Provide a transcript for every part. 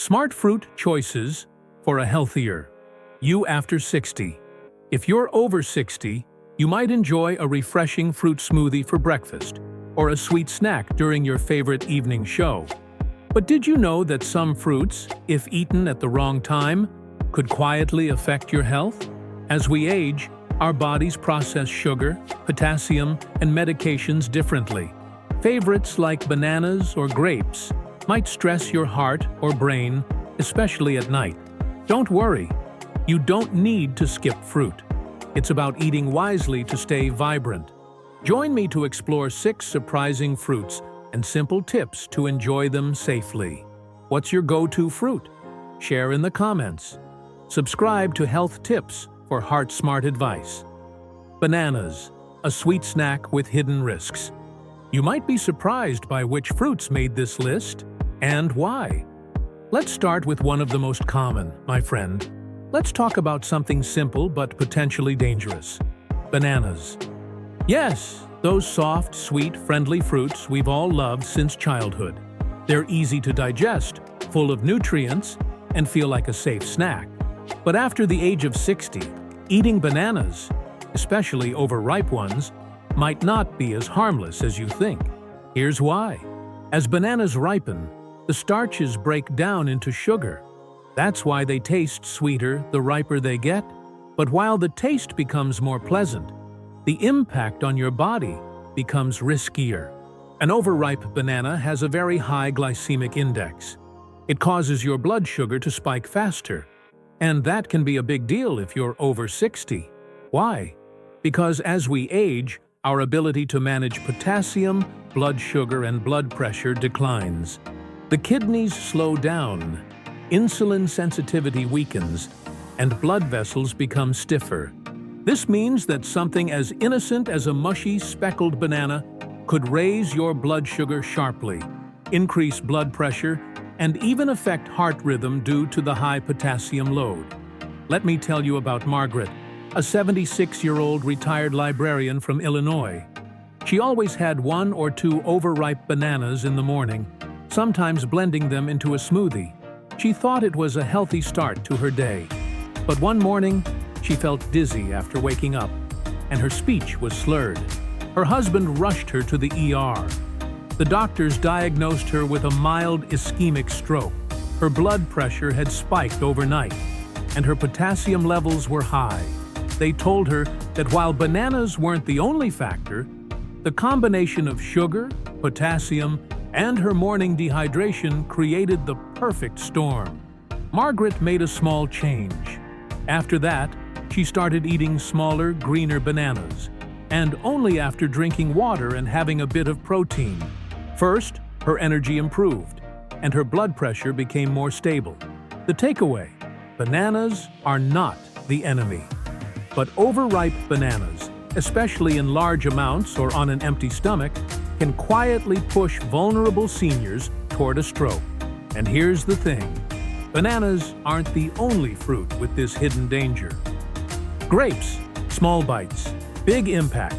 Smart fruit choices for a healthier you after 60. If you're over 60, you might enjoy a refreshing fruit smoothie for breakfast or a sweet snack during your favorite evening show. But did you know that some fruits, if eaten at the wrong time, could quietly affect your health? As we age, our bodies process sugar, potassium, and medications differently. Favorites like bananas or grapes might stress your heart or brain, especially at night. Don't worry, you don't need to skip fruit. It's about eating wisely to stay vibrant. Join me to explore 6 surprising fruits and simple tips to enjoy them safely. What's your go-to fruit? Share in the comments. Subscribe to Health Tips for heart-smart advice. Bananas, a sweet snack with hidden risks. You might be surprised by which fruits made this list and why. Let's start with one of the most common, my friend. Let's talk about something simple but potentially dangerous. Bananas. Yes, those soft, sweet, friendly fruits we've all loved since childhood. They're easy to digest, full of nutrients, and feel like a safe snack. But after the age of 60, eating bananas, especially overripe ones, might not be as harmless as you think. Here's why. As bananas ripen, the starches break down into sugar. That's why they taste sweeter the riper they get. But while the taste becomes more pleasant, the impact on your body becomes riskier. An overripe banana has a very high glycemic index. It causes your blood sugar to spike faster. And that can be a big deal if you're over 60. Why? Because as we age, our ability to manage potassium, blood sugar, and blood pressure declines. The kidneys slow down, insulin sensitivity weakens, and blood vessels become stiffer. This means that something as innocent as a mushy, speckled banana could raise your blood sugar sharply, increase blood pressure, and even affect heart rhythm due to the high potassium load. Let me tell you about Margaret, a 76-year-old retired librarian from Illinois. She always had 1 or 2 overripe bananas in the morning, sometimes blending them into a smoothie. She thought it was a healthy start to her day. But one morning, she felt dizzy after waking up, and her speech was slurred. Her husband rushed her to the ER. The doctors diagnosed her with a mild ischemic stroke. Her blood pressure had spiked overnight, and her potassium levels were high. They told her that while bananas weren't the only factor, the combination of sugar, potassium, and her morning dehydration created the perfect storm. Margaret made a small change. After that, she started eating smaller, greener bananas, and only after drinking water and having a bit of protein. First, her energy improved, and her blood pressure became more stable. The takeaway: bananas are not the enemy. But overripe bananas, especially in large amounts or on an empty stomach, can quietly push vulnerable seniors toward a stroke. And here's the thing: bananas aren't the only fruit with this hidden danger. Grapes, small bites, big impact.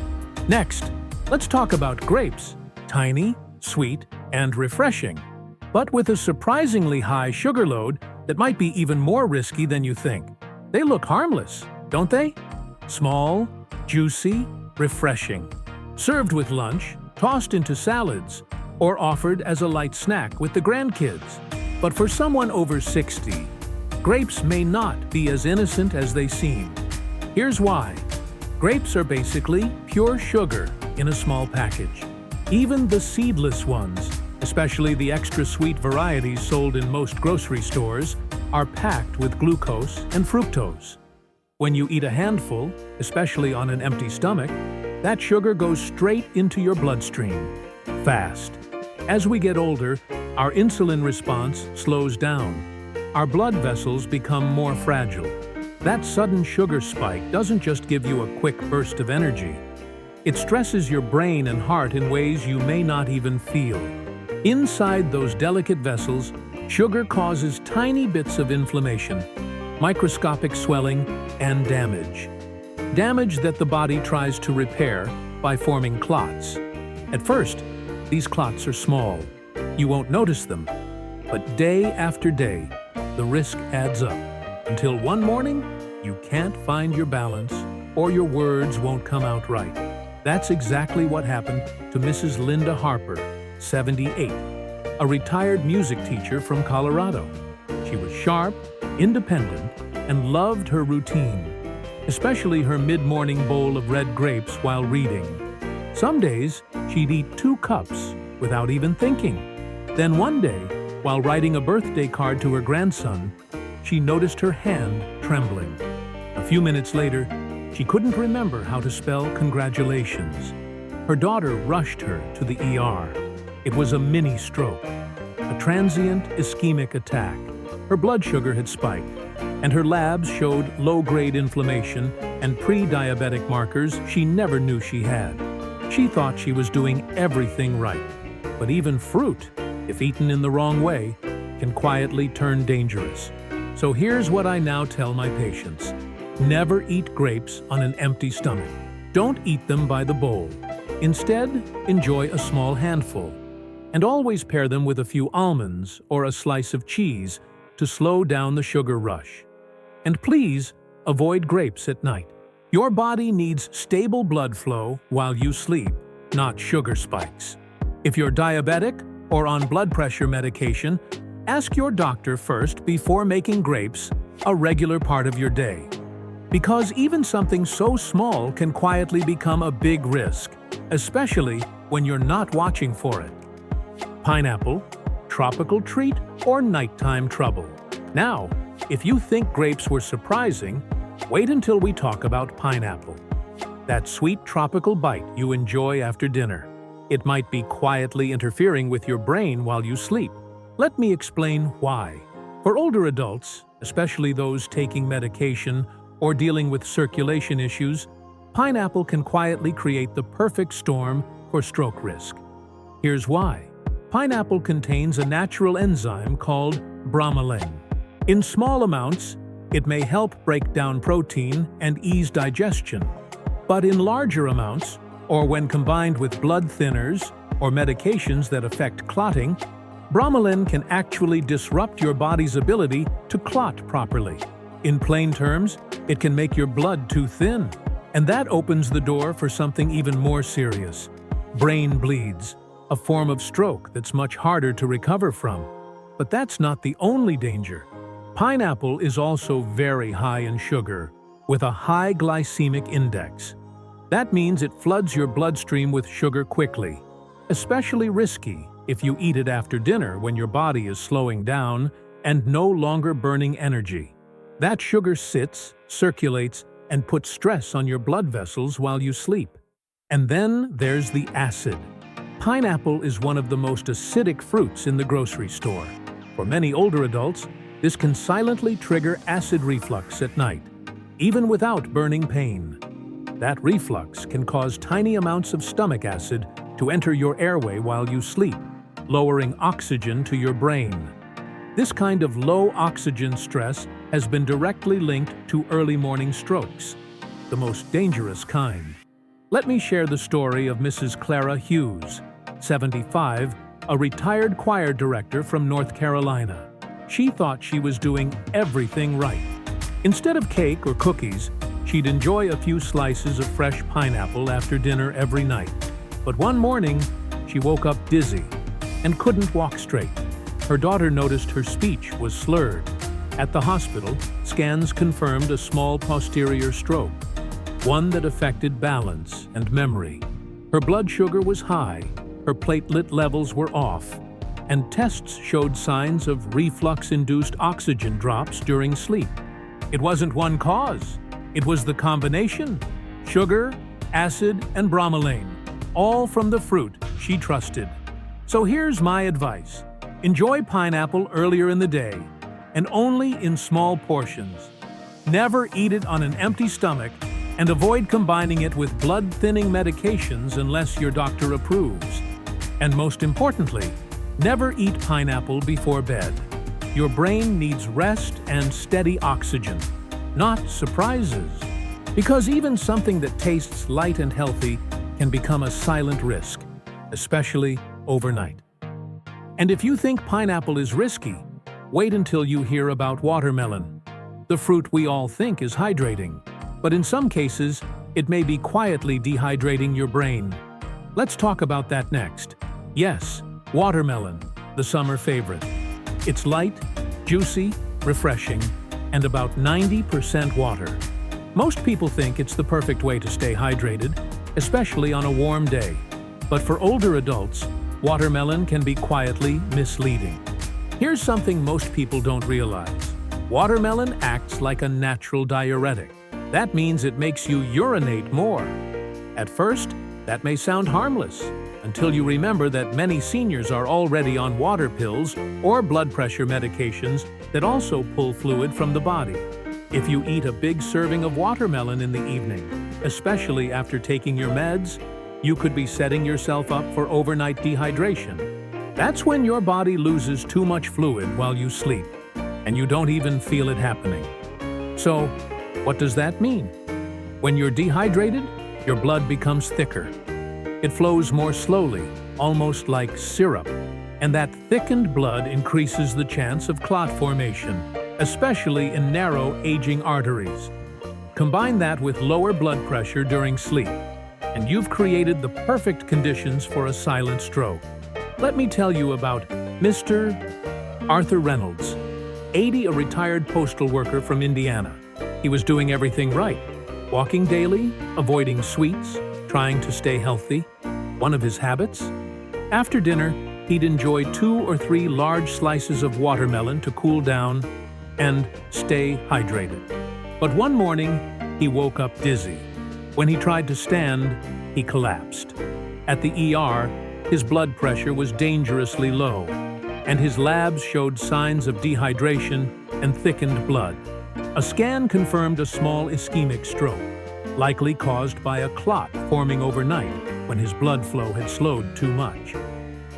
Next, let's talk about grapes. Tiny, sweet, and refreshing, but with a surprisingly high sugar load that might be even more risky than you think. They look harmless, don't they? Small, juicy, refreshing. Served with lunch, tossed into salads, or offered as a light snack with the grandkids. But for someone over 60, grapes may not be as innocent as they seem. Here's why. Grapes are basically pure sugar in a small package. Even the seedless ones, especially the extra sweet varieties sold in most grocery stores, are packed with glucose and fructose. When you eat a handful, especially on an empty stomach, that sugar goes straight into your bloodstream, fast. As we get older, our insulin response slows down. Our blood vessels become more fragile. That sudden sugar spike doesn't just give you a quick burst of energy. It stresses your brain and heart in ways you may not even feel. Inside those delicate vessels, sugar causes tiny bits of inflammation, microscopic swelling, and damage. Damage that the body tries to repair by forming clots. At first, these clots are small. You won't notice them. But day after day, the risk adds up, until one morning, you can't find your balance or your words won't come out right. That's exactly what happened to Mrs. Linda Harper, 78, a retired music teacher from Colorado. She was sharp, independent, and loved her routine, especially her mid-morning bowl of red grapes while reading. Some days, she'd eat 2 cups without even thinking. Then one day, while writing a birthday card to her grandson, she noticed her hand trembling. A few minutes later, she couldn't remember how to spell congratulations. Her daughter rushed her to the ER. It was a mini stroke, a transient ischemic attack. Her blood sugar had spiked, and her labs showed low-grade inflammation and pre-diabetic markers she never knew she had. She thought she was doing everything right, but even fruit, if eaten in the wrong way, can quietly turn dangerous. So here's what I now tell my patients. Never eat grapes on an empty stomach. Don't eat them by the bowl. Instead, enjoy a small handful. And always pair them with a few almonds or a slice of cheese to slow down the sugar rush. And please, avoid grapes at night. Your body needs stable blood flow while you sleep, not sugar spikes. If you're diabetic or on blood pressure medication, ask your doctor first before making grapes a regular part of your day. Because even something so small can quietly become a big risk, especially when you're not watching for it. Pineapple, tropical treat, or nighttime trouble. Now, if you think grapes were surprising, wait until we talk about pineapple. That sweet tropical bite you enjoy after dinner. It might be quietly interfering with your brain while you sleep. Let me explain why. For older adults, especially those taking medication or dealing with circulation issues, pineapple can quietly create the perfect storm for stroke risk. Here's why. Pineapple contains a natural enzyme called bromelain. In small amounts, it may help break down protein and ease digestion. But in larger amounts, or when combined with blood thinners or medications that affect clotting, bromelain can actually disrupt your body's ability to clot properly. In plain terms, it can make your blood too thin. And that opens the door for something even more serious. Brain bleeds, a form of stroke that's much harder to recover from. But that's not the only danger. Pineapple is also very high in sugar, with a high glycemic index. That means it floods your bloodstream with sugar quickly, especially risky if you eat it after dinner when your body is slowing down and no longer burning energy. That sugar sits, circulates, and puts stress on your blood vessels while you sleep. And then there's the acid. Pineapple is one of the most acidic fruits in the grocery store. For many older adults, this can silently trigger acid reflux at night, even without burning pain. That reflux can cause tiny amounts of stomach acid to enter your airway while you sleep, lowering oxygen to your brain. This kind of low oxygen stress has been directly linked to early morning strokes, the most dangerous kind. Let me share the story of Mrs. Clara Hughes, 75, a retired choir director from North Carolina. She thought she was doing everything right. Instead of cake or cookies, she'd enjoy a few slices of fresh pineapple after dinner every night. But one morning, she woke up dizzy and couldn't walk straight. Her daughter noticed her speech was slurred. At the hospital, scans confirmed a small posterior stroke, one that affected balance and memory. Her blood sugar was high, her platelet levels were off, and tests showed signs of reflux-induced oxygen drops during sleep. It wasn't one cause. It was the combination: sugar, acid, and bromelain, all from the fruit she trusted. So here's my advice. Enjoy pineapple earlier in the day, and only in small portions. Never eat it on an empty stomach, and avoid combining it with blood-thinning medications unless your doctor approves. And most importantly, never eat pineapple before bed. Your brain needs rest and steady oxygen, not surprises. Because even something that tastes light and healthy can become a silent risk, especially overnight. And if you think pineapple is risky, wait until you hear about watermelon, the fruit we all think is hydrating. But in some cases, it may be quietly dehydrating your brain. Let's talk about that next. Yes, watermelon, the summer favorite. It's light, juicy, refreshing, and about 90% water. Most people think it's the perfect way to stay hydrated, especially on a warm day. But for older adults, watermelon can be quietly misleading. Here's something most people don't realize. Watermelon acts like a natural diuretic. That means it makes you urinate more. At first, that may sound harmless, until you remember that many seniors are already on water pills or blood pressure medications that also pull fluid from the body. If you eat a big serving of watermelon in the evening, especially after taking your meds, you could be setting yourself up for overnight dehydration. That's when your body loses too much fluid while you sleep, and you don't even feel it happening. So, what does that mean? When you're dehydrated, your blood becomes thicker. It flows more slowly, almost like syrup, and that thickened blood increases the chance of clot formation, especially in narrow, aging arteries. Combine that with lower blood pressure during sleep, and you've created the perfect conditions for a silent stroke. Let me tell you about Mr. Arthur Reynolds, 80, a retired postal worker from Indiana. He was doing everything right, walking daily, avoiding sweets, trying to stay healthy. One of his habits? After dinner, he'd enjoy 2 or 3 large slices of watermelon to cool down and stay hydrated. But one morning, he woke up dizzy. When he tried to stand, he collapsed. At the ER, his blood pressure was dangerously low, and his labs showed signs of dehydration and thickened blood. A scan confirmed a small ischemic stroke, likely caused by a clot forming overnight when his blood flow had slowed too much.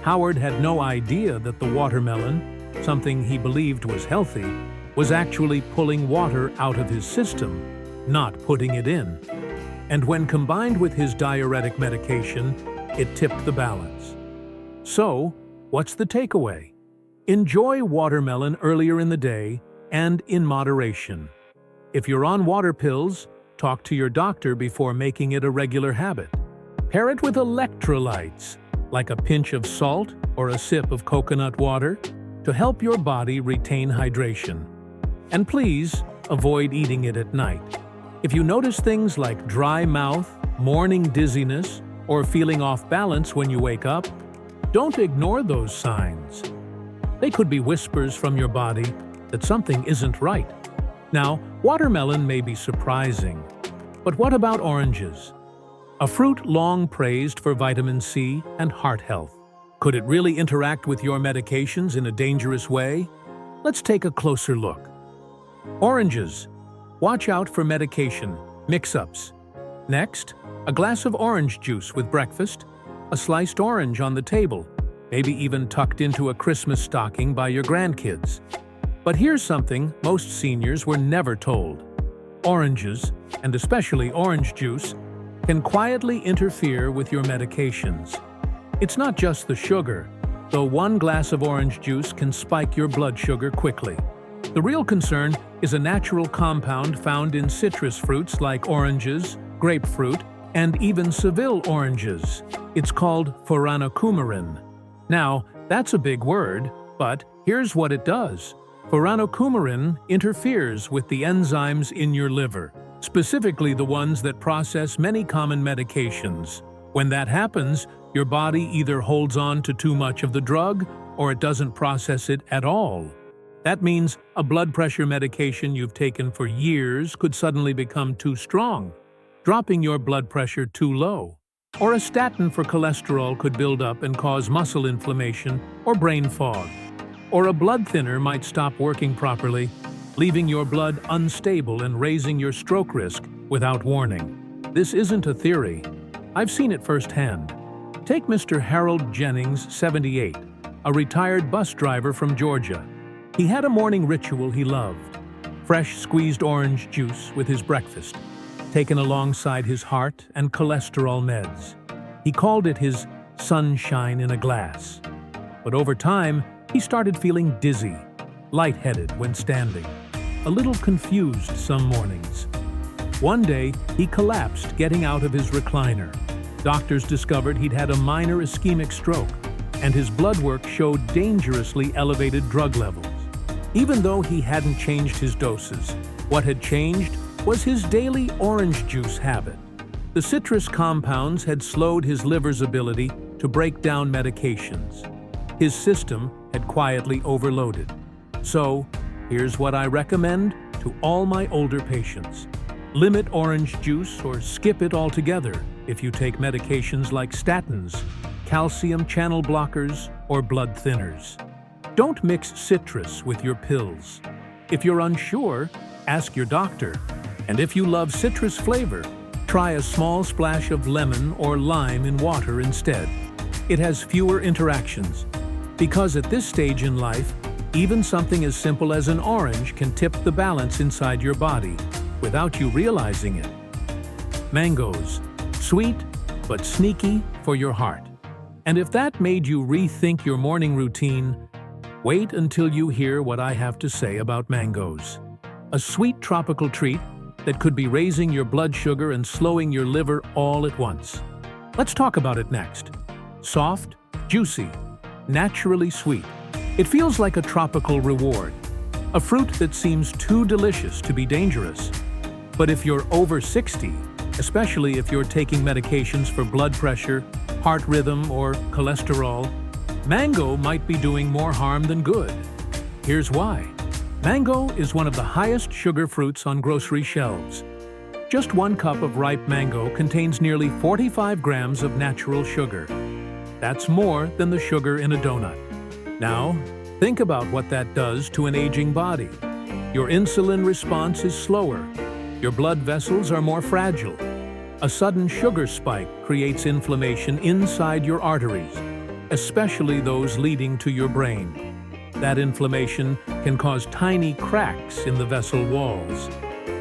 Howard had no idea that the watermelon, something he believed was healthy, was actually pulling water out of his system, not putting it in. And when combined with his diuretic medication, it tipped the balance. So, what's the takeaway? Enjoy watermelon earlier in the day and in moderation. If you're on water pills, talk to your doctor before making it a regular habit. Pair it with electrolytes, like a pinch of salt or a sip of coconut water, to help your body retain hydration. And please, avoid eating it at night. If you notice things like dry mouth, morning dizziness, or feeling off balance when you wake up, don't ignore those signs. They could be whispers from your body that something isn't right. Now, watermelon may be surprising, but what about oranges? A fruit long praised for vitamin C and heart health. Could it really interact with your medications in a dangerous way? Let's take a closer look. Oranges. Watch out for medication mix-ups. Next, a glass of orange juice with breakfast, a sliced orange on the table, maybe even tucked into a Christmas stocking by your grandkids. But here's something most seniors were never told. Oranges, and especially orange juice, can quietly interfere with your medications. It's not just the sugar, though one glass of orange juice can spike your blood sugar quickly. The real concern is a natural compound found in citrus fruits like oranges, grapefruit, and even Seville oranges. It's called furanocoumarin. Now, that's a big word, but here's what it does. Furanocoumarin interferes with the enzymes in your liver, specifically the ones that process many common medications. When that happens, your body either holds on to too much of the drug or it doesn't process it at all. That means a blood pressure medication you've taken for years could suddenly become too strong, dropping your blood pressure too low. Or a statin for cholesterol could build up and cause muscle inflammation or brain fog. Or a blood thinner might stop working properly, leaving your blood unstable and raising your stroke risk without warning. This isn't a theory. I've seen it firsthand. Take Mr. Harold Jennings, 78, a retired bus driver from Georgia. He had a morning ritual he loved: fresh squeezed orange juice with his breakfast, taken alongside his heart and cholesterol meds. He called it his sunshine in a glass. But over time, he started feeling dizzy, lightheaded when standing, a little confused some mornings. One day, he collapsed getting out of his recliner. Doctors discovered he'd had a minor ischemic stroke, and his blood work showed dangerously elevated drug levels. Even though he hadn't changed his doses, what had changed was his daily orange juice habit. The citrus compounds had slowed his liver's ability to break down medications. His system had quietly overloaded. So, here's what I recommend to all my older patients. Limit orange juice or skip it altogether if you take medications like statins, calcium channel blockers, or blood thinners. Don't mix citrus with your pills. If you're unsure, ask your doctor. And if you love citrus flavor, try a small splash of lemon or lime in water instead. It has fewer interactions. Because at this stage in life, even something as simple as an orange can tip the balance inside your body without you realizing it. Mangoes, sweet but sneaky for your heart. And if that made you rethink your morning routine, wait until you hear what I have to say about mangoes. A sweet tropical treat that could be raising your blood sugar and slowing your liver all at once. Let's talk about it next. Soft, juicy, naturally sweet. It feels like a tropical reward, a fruit that seems too delicious to be dangerous. But if you're over 60, especially if you're taking medications for blood pressure, heart rhythm, or cholesterol, mango might be doing more harm than good. Here's why. Mango is one of the highest sugar fruits on grocery shelves. Just 1 cup of ripe mango contains nearly 45 grams of natural sugar. That's more than the sugar in a donut. Now, think about what that does to an aging body. Your insulin response is slower. Your blood vessels are more fragile. A sudden sugar spike creates inflammation inside your arteries, especially those leading to your brain. That inflammation can cause tiny cracks in the vessel walls.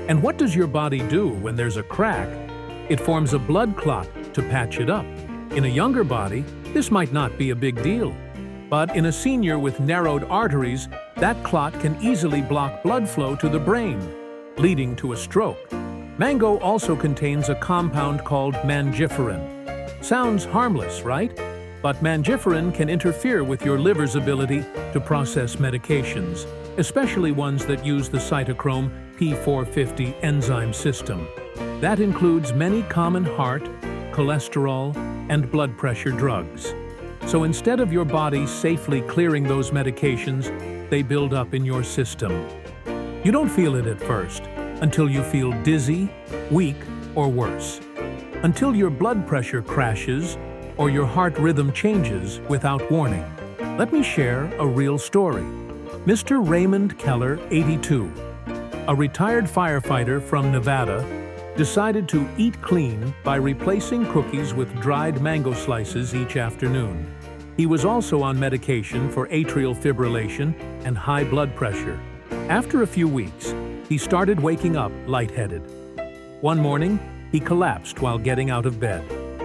And what does your body do when there's a crack? It forms a blood clot to patch it up. In a younger body, this might not be a big deal. But in a senior with narrowed arteries, that clot can easily block blood flow to the brain, leading to a stroke. Mango also contains a compound called mangiferin. Sounds harmless, right? But mangiferin can interfere with your liver's ability to process medications, especially ones that use the cytochrome P450 enzyme system. That includes many common heart, cholesterol, and blood pressure drugs. So instead of your body safely clearing those medications, they build up in your system. You don't feel it at first, until you feel dizzy, weak, or worse. Until your blood pressure crashes, or your heart rhythm changes without warning. Let me share a real story. Mr. Raymond Keller, 82, a retired firefighter from Nevada, decided to eat clean by replacing cookies with dried mango slices each afternoon. He was also on medication for atrial fibrillation and high blood pressure. After a few weeks, he started waking up lightheaded. One morning, he collapsed while getting out of bed.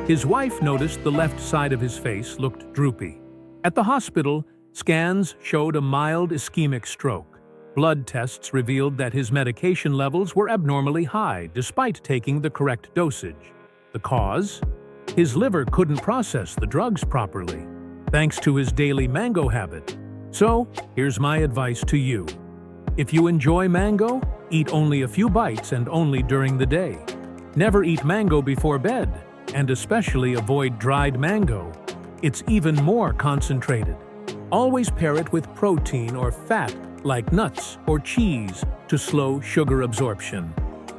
His wife noticed the left side of his face looked droopy. At the hospital, scans showed a mild ischemic stroke. Blood tests revealed that his medication levels were abnormally high despite taking the correct dosage. The cause? His liver couldn't process the drugs properly, thanks to his daily mango habit. So, here's my advice to you. If you enjoy mango, eat only a few bites and only during the day. Never eat mango before bed, and especially avoid dried mango. It's even more concentrated. Always pair it with protein or fat like nuts or cheese to slow sugar absorption.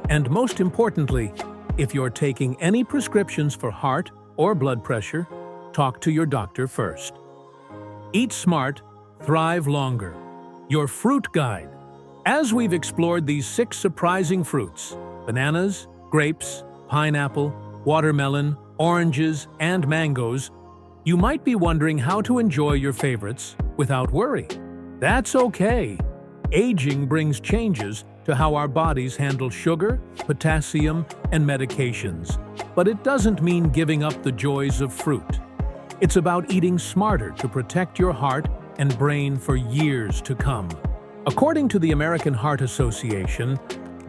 And most importantly, if you're taking any prescriptions for heart or blood pressure, talk to your doctor first. Eat smart, thrive longer. Your fruit guide. As we've explored these 6 surprising fruits, bananas, grapes, pineapple, watermelon, oranges, and mangoes, you might be wondering how to enjoy your favorites without worry. That's okay. Aging brings changes to how our bodies handle sugar, potassium, and medications. But it doesn't mean giving up the joys of fruit. It's about eating smarter to protect your heart and brain for years to come. According to the American Heart Association,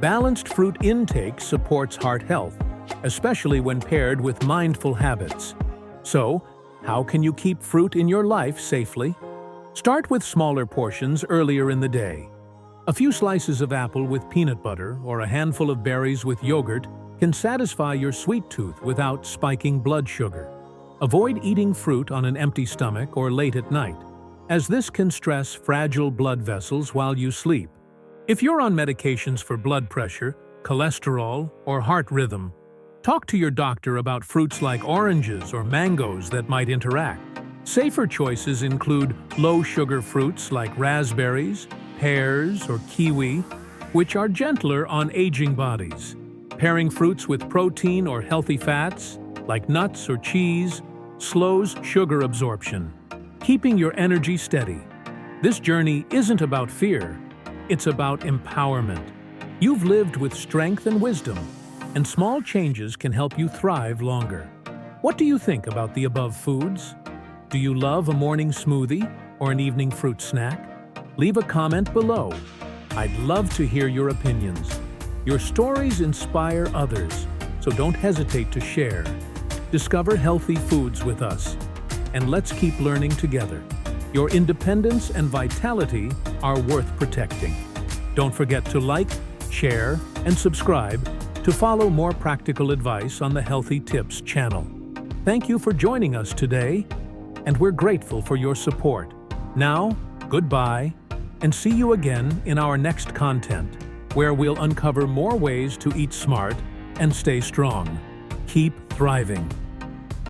balanced fruit intake supports heart health, especially when paired with mindful habits. So, how can you keep fruit in your life safely? Start with smaller portions earlier in the day. A few slices of apple with peanut butter or a handful of berries with yogurt can satisfy your sweet tooth without spiking blood sugar. Avoid eating fruit on an empty stomach or late at night, as this can stress fragile blood vessels while you sleep. If you're on medications for blood pressure, cholesterol, or heart rhythm, talk to your doctor about fruits like oranges or mangoes that might interact. Safer choices include low-sugar fruits like raspberries, pears, or kiwi, which are gentler on aging bodies. Pairing fruits with protein or healthy fats, like nuts or cheese, slows sugar absorption, keeping your energy steady. This journey isn't about fear, it's about empowerment. You've lived with strength and wisdom, and small changes can help you thrive longer. What do you think about the above foods? Do you love a morning smoothie or an evening fruit snack? Leave a comment below. I'd love to hear your opinions. Your stories inspire others, so don't hesitate to share. Discover healthy foods with us, and let's keep learning together. Your independence and vitality are worth protecting. Don't forget to like, share, and subscribe to follow more practical advice on the Healthy Tips channel. Thank you for joining us today, and we're grateful for your support. Now, goodbye, and see you again in our next content, where we'll uncover more ways to eat smart and stay strong. Keep thriving.